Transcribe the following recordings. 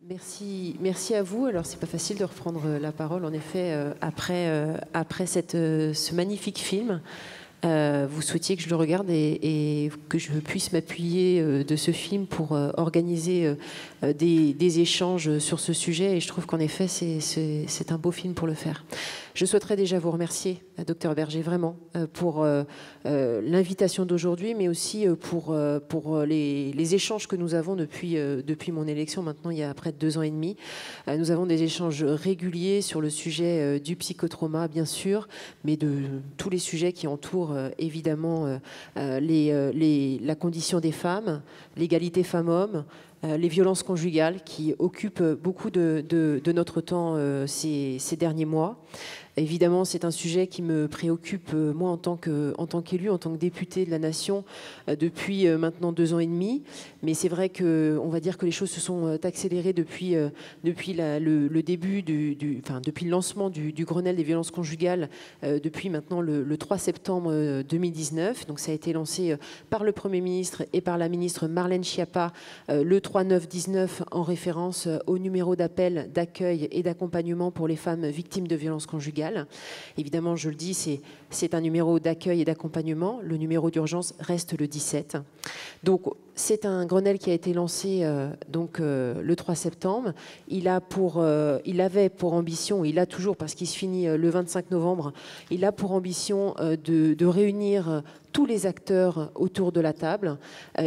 Merci à vous. Alors, c'est pas facile de reprendre la parole, en effet, après ce magnifique film. Vous souhaitiez que je le regarde et que je puisse m'appuyer de ce film pour organiser des échanges sur ce sujet. Et je trouve qu'en effet, c'est un beau film pour le faire. Je souhaiterais déjà vous remercier, Dr Berger, vraiment, pour l'invitation d'aujourd'hui, mais aussi pour les échanges que nous avons depuis mon élection, maintenant il y a près de 2 ans et demi. Nous avons des échanges réguliers sur le sujet du psychotrauma, bien sûr, mais de tous les sujets qui entourent évidemment la condition des femmes, l'égalité femmes-hommes, les violences conjugales qui occupent beaucoup de notre temps ces derniers mois. Évidemment, c'est un sujet qui me préoccupe, moi, en tant qu'élu, en tant que député de la Nation, depuis maintenant 2 ans et demi. Mais c'est vrai qu'on va dire que les choses se sont accélérées depuis le début, depuis le lancement du Grenelle des violences conjugales, depuis maintenant le 3 septembre 2019. Donc ça a été lancé par le Premier ministre et par la ministre Marlène Schiappa le 3/9/19 en référence au numéro d'appel, d'accueil et d'accompagnement pour les femmes victimes de violences conjugales. Évidemment, je le dis, c'est un numéro d'accueil et d'accompagnement. Le numéro d'urgence reste le 17. Donc, c'est un Grenelle qui a été lancé le 3 septembre. Il avait pour ambition, il a toujours, parce qu'il se finit le 25 novembre, il a pour ambition de réunir tous les acteurs autour de la table.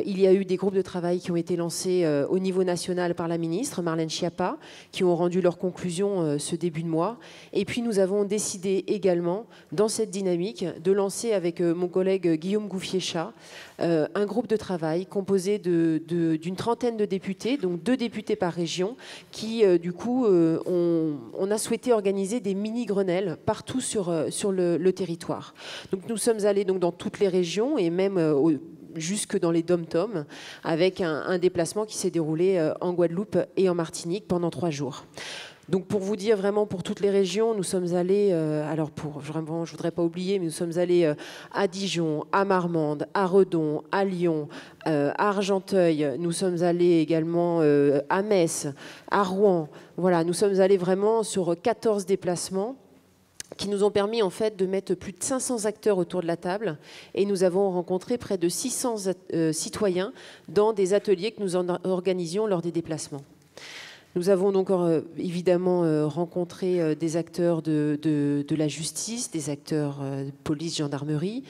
Il y a eu des groupes de travail qui ont été lancés au niveau national par la ministre Marlène Schiappa, qui ont rendu leurs conclusions ce début de mois. Et puis nous avons décidé également, dans cette dynamique, de lancer avec mon collègue Guillaume Gouffier-Cha un groupe de travail composé d'une trentaine de députés, donc 2 députés par région, qui du coup on a souhaité organiser des mini-grenelles partout sur le territoire. Donc nous sommes allés donc dans toutes les régions et même jusque dans les dom-toms, avec un déplacement qui s'est déroulé en Guadeloupe et en Martinique pendant 3 jours. Donc pour vous dire vraiment pour toutes les régions, nous sommes allés, alors vraiment je voudrais pas oublier, mais nous sommes allés à Dijon, à Marmande, à Redon, à Lyon, à Argenteuil, nous sommes allés également à Metz, à Rouen. Voilà, nous sommes allés vraiment sur 14 déplacements qui nous ont permis en fait de mettre plus de 500 acteurs autour de la table et nous avons rencontré près de 600 citoyens dans des ateliers que nous organisions lors des déplacements. Nous avons donc évidemment rencontré des acteurs de la justice, des acteurs de police, gendarmerie,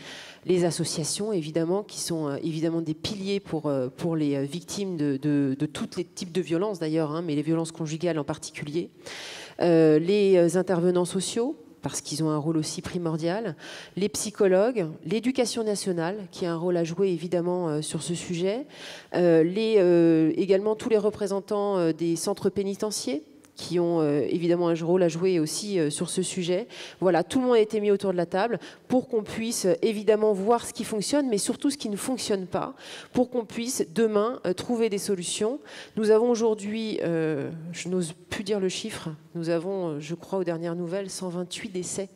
les associations évidemment, qui sont évidemment des piliers pour les victimes de tous les types de violences d'ailleurs, hein, mais les violences conjugales en particulier, les intervenants sociaux, parce qu'ils ont un rôle aussi primordial, les psychologues, l'éducation nationale, qui a un rôle à jouer évidemment sur ce sujet, également tous les représentants des centres pénitentiaires, qui ont évidemment un rôle à jouer aussi sur ce sujet. Voilà, tout le monde a été mis autour de la table pour qu'on puisse évidemment voir ce qui fonctionne, mais surtout ce qui ne fonctionne pas, pour qu'on puisse demain trouver des solutions. Nous avons aujourd'hui, je n'ose plus dire le chiffre, nous avons, je crois aux dernières nouvelles, 128 décès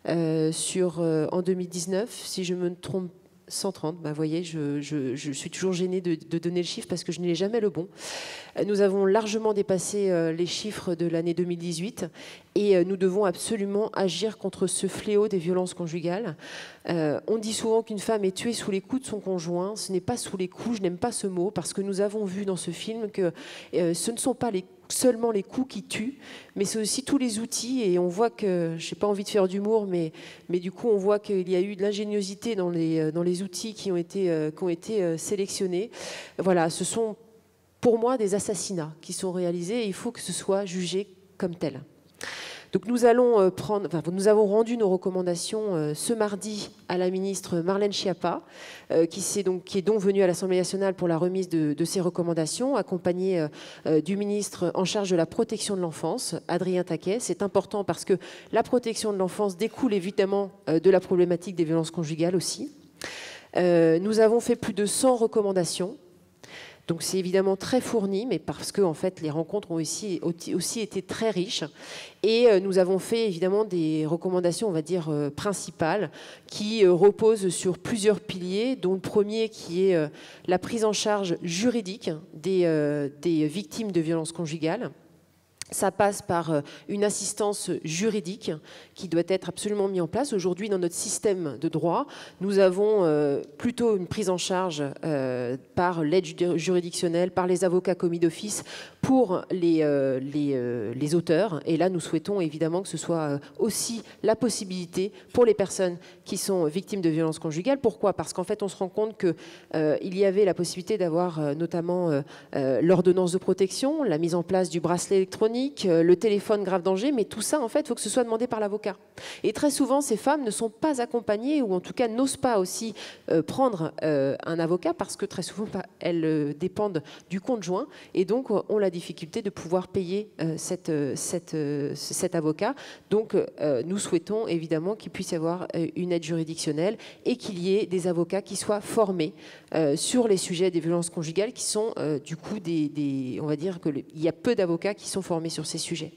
en 2019, si je me trompe. 130, vous voyez, je suis toujours gênée de donner le chiffre parce que je n'ai jamais le bon. Nous avons largement dépassé les chiffres de l'année 2018 et nous devons absolument agir contre ce fléau des violences conjugales. On dit souvent qu'une femme est tuée sous les coups de son conjoint. Ce n'est pas sous les coups, je n'aime pas ce mot, parce que nous avons vu dans ce film que ce ne sont pas seulement les coups qui tuent, mais c'est aussi tous les outils, et on voit que, je n'ai pas envie de faire d'humour, mais du coup on voit qu'il y a eu de l'ingéniosité dans les outils qui ont été sélectionnés. Voilà, ce sont pour moi des assassinats qui sont réalisés et il faut que ce soit jugé comme tel. Donc nous avons rendu nos recommandations ce mardi à la ministre Marlène Schiappa, qui est donc venue à l'Assemblée nationale pour la remise de ses recommandations, accompagnée du ministre en charge de la protection de l'enfance, Adrien Taquet. C'est important parce que la protection de l'enfance découle évidemment de la problématique des violences conjugales aussi. Nous avons fait plus de 100 recommandations. Donc c'est évidemment très fourni, mais parce que en fait, les rencontres ont aussi été très riches. Et nous avons fait évidemment des recommandations, on va dire, principales, qui reposent sur plusieurs piliers, dont le premier qui est la prise en charge juridique des victimes de violences conjugales. Ça passe par une assistance juridique qui doit être absolument mise en place. Aujourd'hui, dans notre système de droit, nous avons plutôt une prise en charge par l'aide juridictionnelle, par les avocats commis d'office pour les auteurs. Et là, nous souhaitons évidemment que ce soit aussi la possibilité pour les personnes qui sont victimes de violences conjugales. Pourquoi? Parce qu'en fait, on se rend compte qu'il y avait la possibilité d'avoir notamment l'ordonnance de protection, la mise en place du bracelet électronique, le téléphone grave danger, mais tout ça, en fait, il faut que ce soit demandé par l'avocat. Et très souvent, ces femmes ne sont pas accompagnées, ou en tout cas n'osent pas aussi prendre un avocat, parce que très souvent, elles dépendent du conjoint, et donc ont la difficulté de pouvoir payer cet avocat. Donc, nous souhaitons évidemment qu'il puisse y avoir une aide juridictionnelle et qu'il y ait des avocats qui soient formés sur les sujets des violences conjugales, qui sont du coup on va dire qu'il y a peu d'avocats qui sont formés sur ces sujets.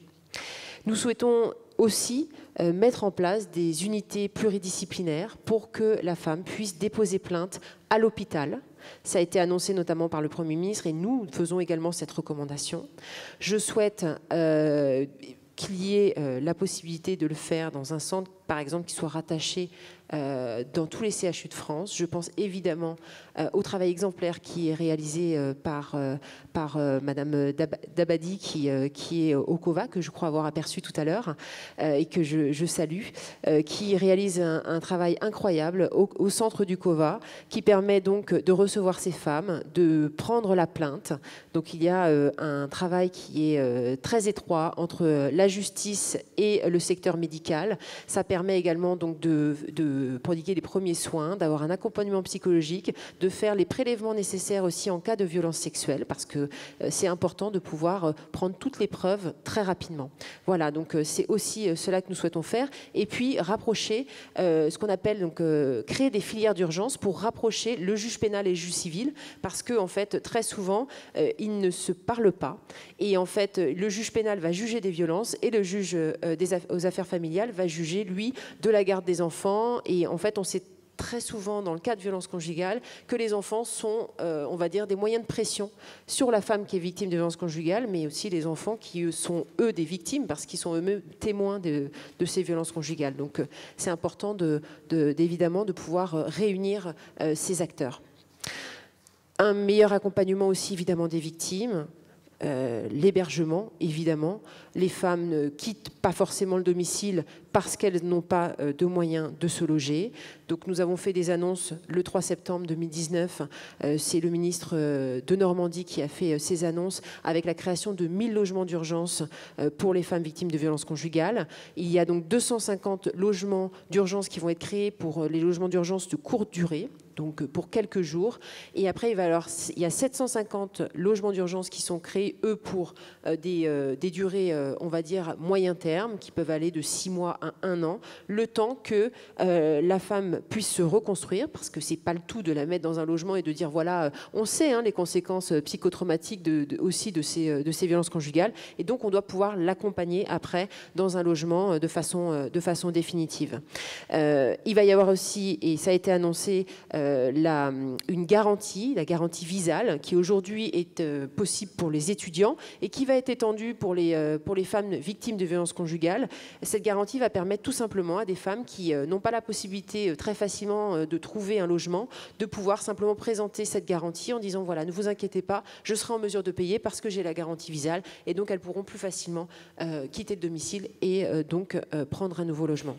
Nous souhaitons aussi mettre en place des unités pluridisciplinaires pour que la femme puisse déposer plainte à l'hôpital. Ça a été annoncé notamment par le Premier ministre et nous faisons également cette recommandation. Je souhaite qu'il y ait la possibilité de le faire dans un centre, par exemple, qui soit rattaché dans tous les CHU de France. Je pense évidemment au travail exemplaire qui est réalisé par Madame Dabadi, qui est au COVA, que je crois avoir aperçu tout à l'heure, et que je salue, qui réalise un travail incroyable au centre du COVA, qui permet donc de recevoir ces femmes, de prendre la plainte. Donc il y a un travail qui est très étroit entre la justice et le secteur médical. Ça permet également donc de prodiguer les premiers soins, d'avoir un accompagnement psychologique, de faire les prélèvements nécessaires aussi en cas de violence sexuelle, parce que c'est important de pouvoir prendre toutes les preuves très rapidement. Voilà, donc c'est aussi cela que nous souhaitons faire. Et puis rapprocher ce qu'on appelle donc créer des filières d'urgence pour rapprocher le juge pénal et le juge civil, parce que en fait très souvent ils ne se parlent pas. Et en fait le juge pénal va juger des violences et le juge aux affaires familiales va juger lui de la garde des enfants. Et en fait on sait très souvent, dans le cas de violences conjugales, que les enfants sont, on va dire, des moyens de pression sur la femme qui est victime de violences conjugales, mais aussi les enfants qui sont, eux, des victimes, parce qu'ils sont eux-mêmes témoins de ces violences conjugales. Donc, c'est important, évidemment, de pouvoir réunir ces acteurs. Un meilleur accompagnement aussi, évidemment, des victimes. L'hébergement, évidemment. Les femmes ne quittent pas forcément le domicile parce qu'elles n'ont pas de moyens de se loger. Donc nous avons fait des annonces le 3 septembre 2019. C'est le ministre de Normandie qui a fait ces annonces avec la création de 1000 logements d'urgence pour les femmes victimes de violences conjugales. Il y a donc 250 logements d'urgence qui vont être créés pour les logements d'urgence de courte durée, donc pour quelques jours. Et après, il y a 750 logements d'urgence qui sont créés, eux, pour des durées, on va dire, moyen terme, qui peuvent aller de 6 mois à 1 an, le temps que la femme puisse se reconstruire, parce que c'est pas le tout de la mettre dans un logement et de dire, voilà, on sait les conséquences psychotraumatiques aussi de ces violences conjugales, et donc on doit pouvoir l'accompagner après dans un logement de façon définitive. Il va y avoir aussi, et ça a été annoncé, une garantie, la garantie visale, qui aujourd'hui est possible pour les étudiants et qui va être étendue pour les femmes victimes de violences conjugales. Cette garantie va permettre tout simplement à des femmes qui n'ont pas la possibilité très facilement de trouver un logement, de pouvoir simplement présenter cette garantie en disant, voilà, ne vous inquiétez pas, je serai en mesure de payer parce que j'ai la garantie visale, et donc elles pourront plus facilement quitter le domicile et donc prendre un nouveau logement.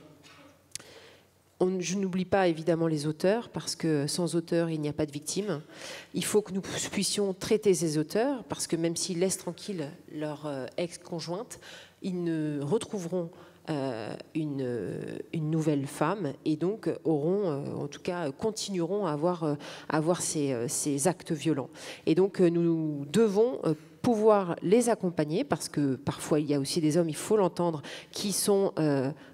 Je n'oublie pas évidemment les auteurs, parce que sans auteurs, il n'y a pas de victimes. Il faut que nous puissions traiter ces auteurs, parce que même s'ils laissent tranquille leur ex-conjointe, ils ne retrouveront une nouvelle femme, et donc auront, en tout cas, continueront à avoir ces actes violents. Et donc nous devons pouvoir les accompagner, parce que parfois il y a aussi des hommes, il faut l'entendre, qui sont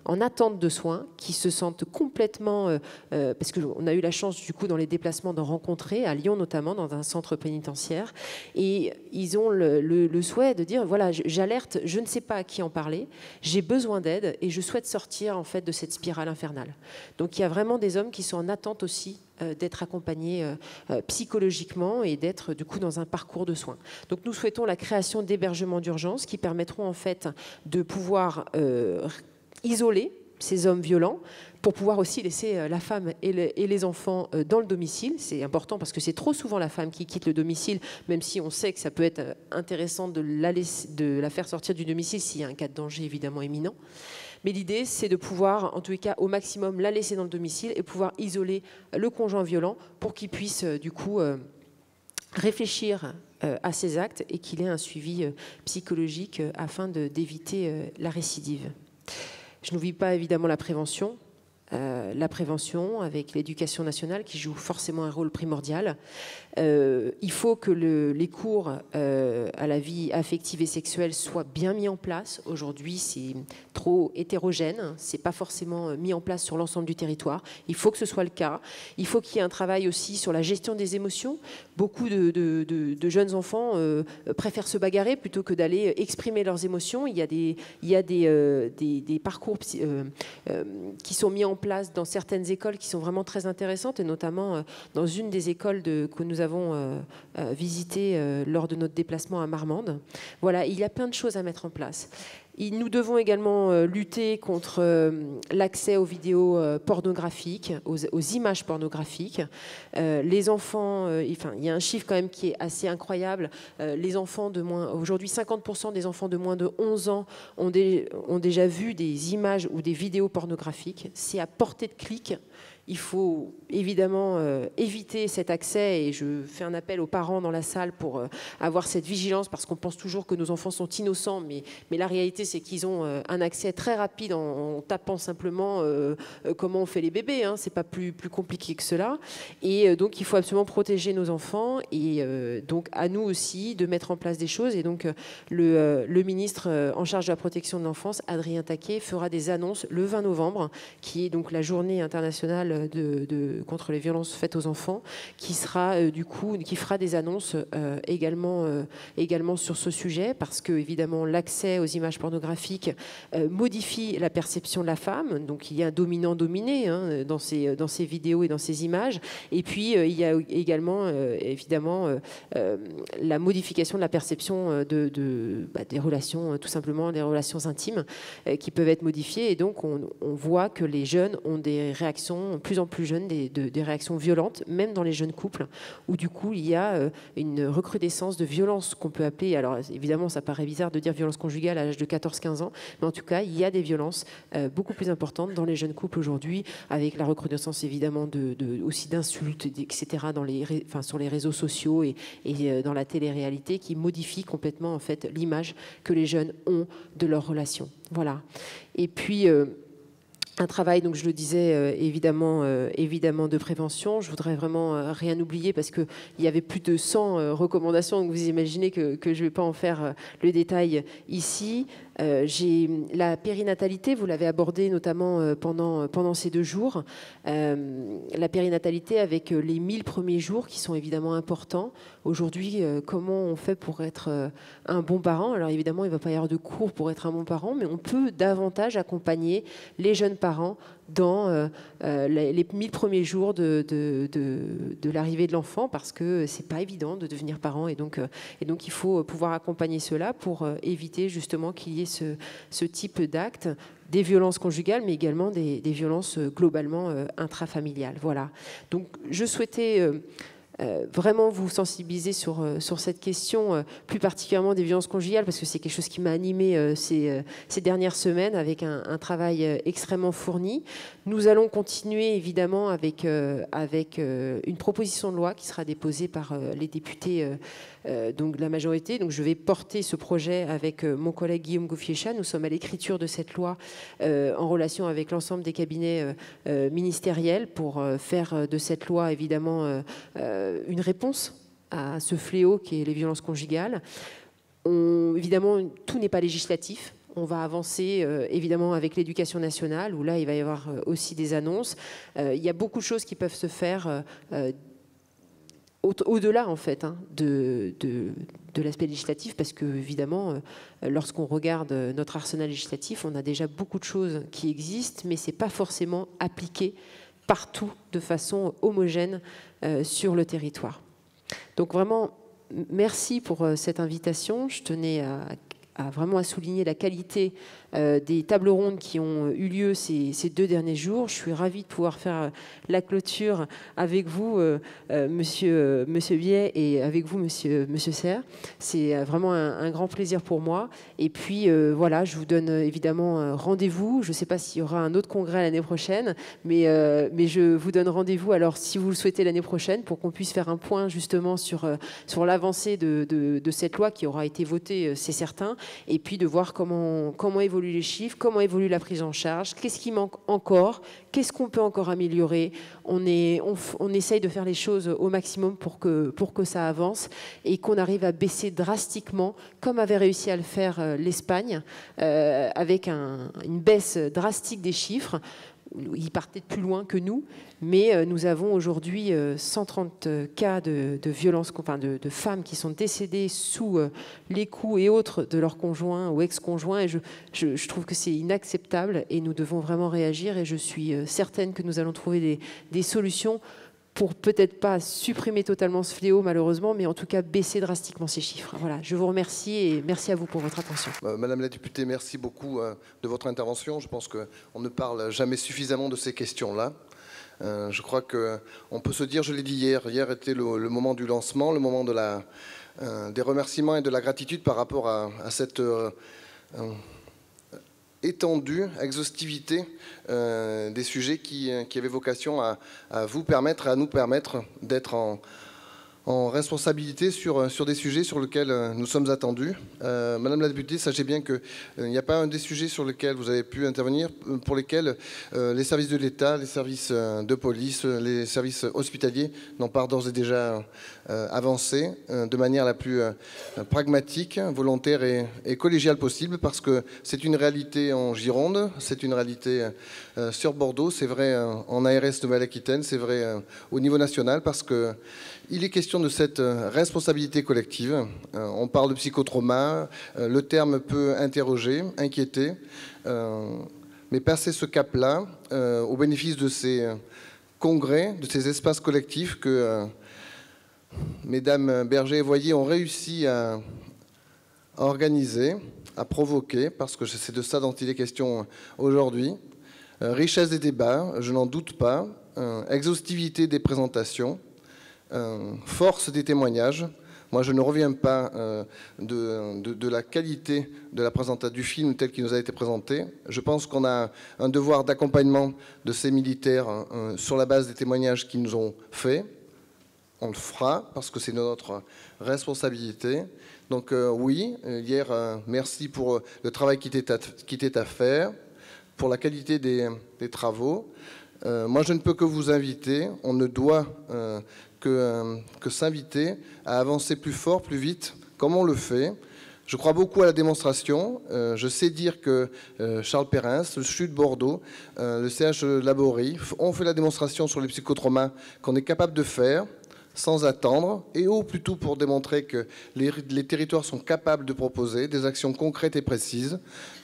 en attente de soins, qui se sentent complètement, parce qu'on a eu la chance du coup dans les déplacements d'en rencontrer, à Lyon notamment, dans un centre pénitentiaire, et ils ont le souhait de dire, voilà, j'alerte, je ne sais pas à qui en parler, j'ai besoin d'aide et je souhaite sortir en fait de cette spirale infernale. Donc il y a vraiment des hommes qui sont en attente aussi d'être accompagnés psychologiquement et d'être du coup dans un parcours de soins. Donc nous souhaitons la création d'hébergements d'urgence qui permettront en fait de pouvoir isoler ces hommes violents pour pouvoir aussi laisser la femme et les enfants dans le domicile. C'est important parce que c'est trop souvent la femme qui quitte le domicile, même si on sait que ça peut être intéressant de la faire sortir du domicile s'il y a un cas de danger évidemment imminent. Mais l'idée, c'est de pouvoir, en tous les cas, au maximum, la laisser dans le domicile et pouvoir isoler le conjoint violent pour qu'il puisse, du coup, réfléchir à ses actes et qu'il ait un suivi psychologique afin d'éviter la récidive. Je n'oublie pas, évidemment, la prévention avec l'éducation nationale qui joue forcément un rôle primordial. Il faut que les cours à la vie affective et sexuelle soient bien mis en place. Aujourd'hui, c'est trop hétérogène, c'est pas forcément mis en place sur l'ensemble du territoire. Il faut que ce soit le cas. Il faut qu'il y ait un travail aussi sur la gestion des émotions. Beaucoup de jeunes enfants préfèrent se bagarrer plutôt que d'aller exprimer leurs émotions. Il y a des parcours qui sont mis en place dans certaines écoles qui sont vraiment très intéressantes, et notamment dans une des écoles que nous avons visitées lors de notre déplacement à Marmande. Voilà, il y a plein de choses à mettre en place. Nous devons également lutter contre l'accès aux vidéos pornographiques, aux images pornographiques. Les enfants, enfin, il y a un chiffre quand même qui est assez incroyable. Les enfants de moins, aujourd'hui, 50% des enfants de moins de 11 ans ont déjà vu des images ou des vidéos pornographiques. C'est à portée de clic. Il faut évidemment éviter cet accès, et je fais un appel aux parents dans la salle pour avoir cette vigilance, parce qu'on pense toujours que nos enfants sont innocents, mais la réalité c'est qu'ils ont un accès très rapide en tapant simplement comment on fait les bébés, hein. C'est pas plus compliqué que cela, et donc il faut absolument protéger nos enfants, et donc à nous aussi de mettre en place des choses. Et donc le ministre en charge de la protection de l'enfance, Adrien Taquet, fera des annonces le 20 novembre, qui est donc la journée internationale contre les violences faites aux enfants, qui sera qui fera des annonces également sur ce sujet, parce que évidemment l'accès aux images pornographiques modifie la perception de la femme. Donc il y a un dominant-dominé hein, dans ces vidéos et dans ces images. Et puis il y a également évidemment la modification de la perception des relations, tout simplement des relations intimes qui peuvent être modifiées. Et donc on voit que les jeunes ont des réactions plus en plus jeunes, des réactions violentes, même dans les jeunes couples, où du coup il y a une recrudescence de violence qu'on peut appeler, alors évidemment ça paraît bizarre de dire violence conjugale à l'âge de 14-15 ans, mais en tout cas il y a des violences beaucoup plus importantes dans les jeunes couples aujourd'hui, avec la recrudescence évidemment aussi d'insultes, etc. sur les réseaux sociaux et dans la télé-réalité, qui modifie complètement en fait l'image que les jeunes ont de leurs relations. Voilà. Et puis un travail, donc je le disais, évidemment de prévention. Je voudrais vraiment rien oublier, parce qu'il y avait plus de 100 recommandations, donc vous imaginez que je ne vais pas en faire le détail ici. La périnatalité, vous l'avez abordé notamment pendant ces 2 jours. La périnatalité avec les 1000 premiers jours qui sont évidemment importants. Aujourd'hui, comment on fait pour être un bon parent? Alors évidemment, il ne va pas y avoir de cours pour être un bon parent, mais on peut davantage accompagner les jeunes parents dans les 1000 premiers jours de l'arrivée de l'enfant, parce que c'est pas évident de devenir parent, et donc il faut pouvoir accompagner cela pour éviter justement qu'il y ait ce type d'actes, des violences conjugales, mais également des violences globalement intrafamiliales. Voilà. Donc je souhaitais vraiment vous sensibiliser sur cette question, plus particulièrement des violences conjugales, parce que c'est quelque chose qui m'a animée ces dernières semaines, avec un travail extrêmement fourni. Nous allons continuer évidemment avec une proposition de loi qui sera déposée par les députés donc de la majorité. Donc je vais porter ce projet avec mon collègue Guillaume Gouffier-Cha. Nous sommes à l'écriture de cette loi en relation avec l'ensemble des cabinets ministériels, pour faire de cette loi évidemment une réponse à ce fléau qui est les violences conjugales. Évidemment, tout n'est pas législatif. On va avancer évidemment avec l'éducation nationale, où là, il va y avoir aussi des annonces. Il y a beaucoup de choses qui peuvent se faire au-delà, en fait, hein, de l'aspect législatif, parce que, évidemment, lorsqu'on regarde notre arsenal législatif, on a déjà beaucoup de choses qui existent, mais ce n'est pas forcément appliqué partout de façon homogène sur le territoire. Donc vraiment, merci pour cette invitation. Je tenais vraiment à souligner la qualité des tables rondes qui ont eu lieu ces 2 derniers jours. Je suis ravie de pouvoir faire la clôture avec vous, monsieur Biet, et avec vous, monsieur Serre. C'est vraiment un grand plaisir pour moi. Et puis, voilà, je vous donne évidemment rendez-vous. Je ne sais pas s'il y aura un autre congrès l'année prochaine, mais je vous donne rendez-vous, alors, si vous le souhaitez, l'année prochaine, pour qu'on puisse faire un point justement sur l'avancée de cette loi qui aura été votée, c'est certain, et puis de voir comment évoluent les chiffres, comment évolue la prise en charge, qu'est-ce qui manque encore, qu'est-ce qu'on peut encore améliorer. On essaye de faire les choses au maximum pour que ça avance et qu'on arrive à baisser drastiquement, comme avait réussi à le faire l'Espagne, avec une baisse drastique des chiffres. Ils partaient de plus loin que nous, mais nous avons aujourd'hui 130 cas de violences, enfin de femmes qui sont décédées sous les coups et autres de leurs conjoints ou ex-conjoints, et je trouve que c'est inacceptable et nous devons vraiment réagir, et je suis certaine que nous allons trouver des solutions pour peut-être pas supprimer totalement ce fléau, malheureusement, mais en tout cas baisser drastiquement ces chiffres. Voilà, je vous remercie et merci à vous pour votre attention. Madame la députée, merci beaucoup de votre intervention. Je pense qu'on ne parle jamais suffisamment de ces questions-là. Je crois qu'on peut se dire, je l'ai dit hier était le moment du lancement, le moment des remerciements et de la gratitude par rapport à cette étendue, exhaustivité des sujets qui avaient vocation à vous permettre, à nous permettre d'être en responsabilité sur des sujets sur lesquels nous sommes attendus. Madame la députée, sachez bien qu'il n'y a pas un des sujets sur lesquels vous avez pu intervenir pour lesquels les services de l'État, les services de police, les services hospitaliers n'ont pas d'ores et déjà avancé de manière la plus pragmatique, volontaire et collégiale possible, parce que c'est une réalité en Gironde, c'est une réalité sur Bordeaux, c'est vrai en ARS Nouvelle-Aquitaine, c'est vrai au niveau national, parce que il est question de cette responsabilité collective. On parle de psychotrauma, le terme peut interroger, inquiéter, mais passer ce cap-là, au bénéfice de ces congrès, de ces espaces collectifs que mesdames Berger et Voyer ont réussi à organiser, à provoquer, parce que c'est de ça dont il est question aujourd'hui. Richesse des débats, je n'en doute pas, exhaustivité des présentations, force des témoignages. Moi, je ne reviens pas de la qualité de du film tel qu'il nous a été présenté. Je pense qu'on a un devoir d'accompagnement de ces militaires sur la base des témoignages qu'ils nous ont faits. On le fera parce que c'est notre responsabilité. Donc oui, hier, merci pour le travail qui était à faire, pour la qualité des travaux. Moi, je ne peux que vous inviter. On ne doit que s'inviter à avancer plus fort, plus vite, comme on le fait. Je crois beaucoup à la démonstration. Je sais dire que Charles Perrin, le CHU de Bordeaux, le CH Laborie ont fait la démonstration sur les psychotraumas qu'on est capable de faire sans attendre, et au plutôt pour démontrer que les territoires sont capables de proposer des actions concrètes et précises.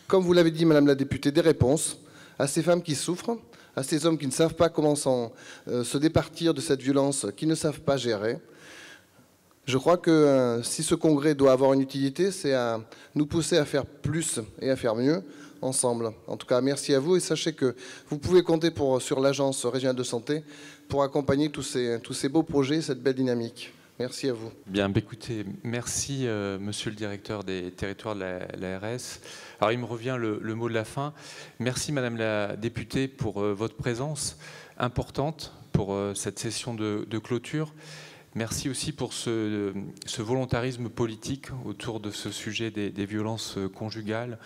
Comme vous l'avez dit, Madame la députée, des réponses à ces femmes qui souffrent, à ces hommes qui ne savent pas comment se départir de cette violence, qui ne savent pas gérer. Je crois que si ce congrès doit avoir une utilité, c'est à nous pousser à faire plus et à faire mieux ensemble. En tout cas, merci à vous, et sachez que vous pouvez compter sur l'Agence régionale de santé pour accompagner tous ces beaux projets, cette belle dynamique. Merci à vous. Bien, écoutez, merci monsieur le directeur des territoires de l'ARS. Alors il me revient le mot de la fin. Merci madame la députée pour votre présence importante pour cette session de clôture. Merci aussi pour ce volontarisme politique autour de ce sujet des violences conjugales.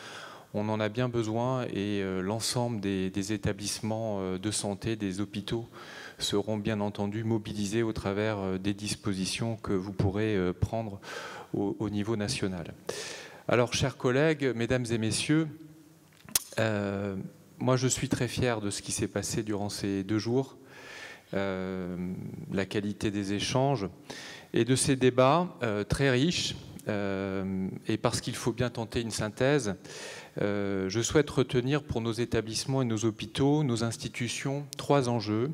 On en a bien besoin, et l'ensemble des établissements de santé, des hôpitaux, seront bien entendu mobilisés au travers des dispositions que vous pourrez prendre au niveau national. Alors, chers collègues, mesdames et messieurs, moi je suis très fier de ce qui s'est passé durant ces 2 jours, la qualité des échanges et de ces débats très riches. Et parce qu'il faut bien tenter une synthèse, je souhaite retenir pour nos établissements et nos hôpitaux, nos institutions, 3 enjeux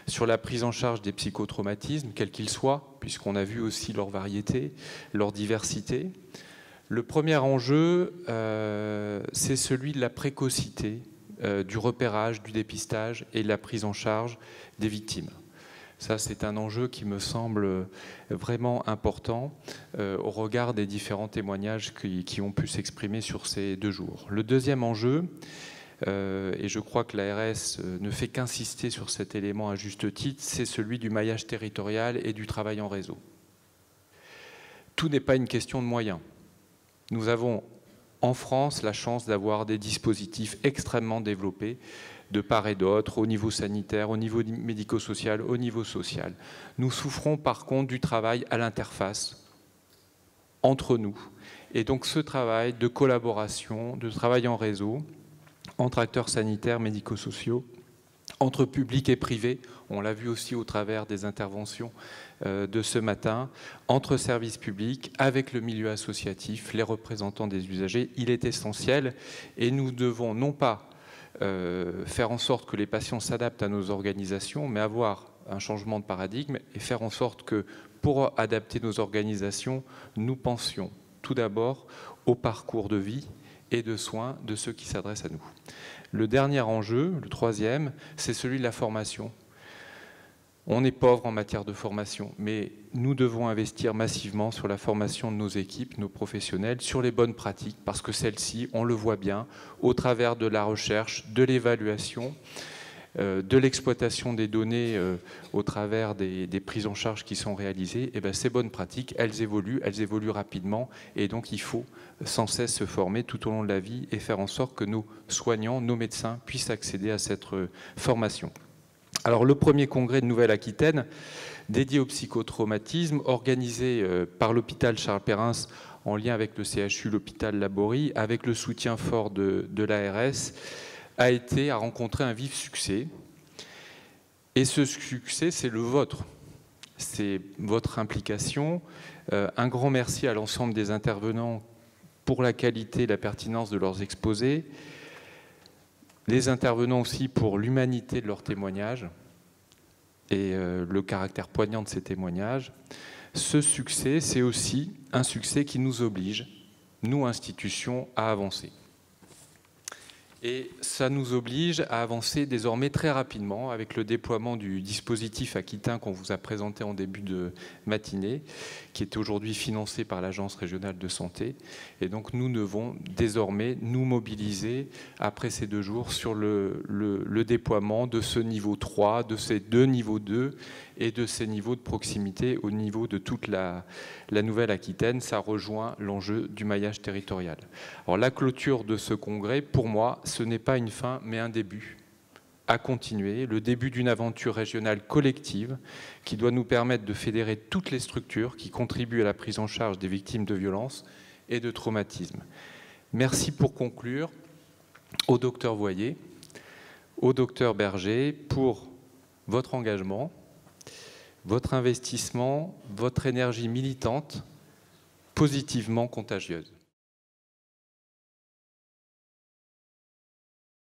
sur la prise en charge des psychotraumatismes, quels qu'ils soient, puisqu'on a vu aussi leur variété, leur diversité. Le premier enjeu, c'est celui de la précocité, du repérage, du dépistage et de la prise en charge des victimes. Ça, c'est un enjeu qui me semble vraiment important au regard des différents témoignages qui ont pu s'exprimer sur ces 2 jours. Le deuxième enjeu, et je crois que l'ARS ne fait qu'insister sur cet élément à juste titre, c'est celui du maillage territorial et du travail en réseau. Tout n'est pas une question de moyens. Nous avons en France la chance d'avoir des dispositifs extrêmement développés de part et d'autre, au niveau sanitaire, au niveau médico-social, au niveau social. Nous souffrons par contre du travail à l'interface, entre nous. Et donc ce travail de collaboration, de travail en réseau, entre acteurs sanitaires, médico-sociaux, entre public et privé, on l'a vu aussi au travers des interventions de ce matin, entre services publics, avec le milieu associatif, les représentants des usagers, il est essentiel et nous devons non pas faire en sorte que les patients s'adaptent à nos organisations, mais avoir un changement de paradigme et faire en sorte que pour adapter nos organisations, nous pensions tout d'abord au parcours de vie et de soins de ceux qui s'adressent à nous. Le dernier enjeu, le troisième, c'est celui de la formation. On est pauvre en matière de formation, mais nous devons investir massivement sur la formation de nos équipes, nos professionnels, sur les bonnes pratiques, parce que celles-ci, on le voit bien, au travers de la recherche, de l'évaluation, de l'exploitation des données au travers des prises en charge qui sont réalisées, et bien ces bonnes pratiques, elles évoluent rapidement, et donc il faut sans cesse se former tout au long de la vie et faire en sorte que nos soignants, nos médecins puissent accéder à cette formation. Alors le premier congrès de Nouvelle-Aquitaine dédié au psychotraumatisme, organisé par l'hôpital Charles Perrins en lien avec le CHU, l'hôpital Laborie, avec le soutien fort de l'ARS, a rencontré un vif succès. Et ce succès, c'est le vôtre. C'est votre implication. Un grand merci à l'ensemble des intervenants pour la qualité et la pertinence de leurs exposés. Les intervenants aussi pour l'humanité de leurs témoignages et le caractère poignant de ces témoignages. Ce succès, c'est aussi un succès qui nous oblige, nous, institutions, à avancer. Et ça nous oblige à avancer désormais très rapidement avec le déploiement du dispositif aquitain qu'on vous a présenté en début de matinée, qui est aujourd'hui financé par l'Agence régionale de santé. Et donc nous devons désormais nous mobiliser après ces 2 jours sur le déploiement de ce niveau 3, de ces 2 niveaux 2 et de ces niveaux de proximité au niveau de toute la Nouvelle-Aquitaine. Ça rejoint l'enjeu du maillage territorial. Alors la clôture de ce congrès, pour moi, ce n'est pas une fin, mais un début à continuer, le début d'une aventure régionale collective qui doit nous permettre de fédérer toutes les structures qui contribuent à la prise en charge des victimes de violences et de traumatismes. Merci pour conclure au docteur Voyer, au docteur Berger pour votre engagement, votre investissement, votre énergie militante positivement contagieuse.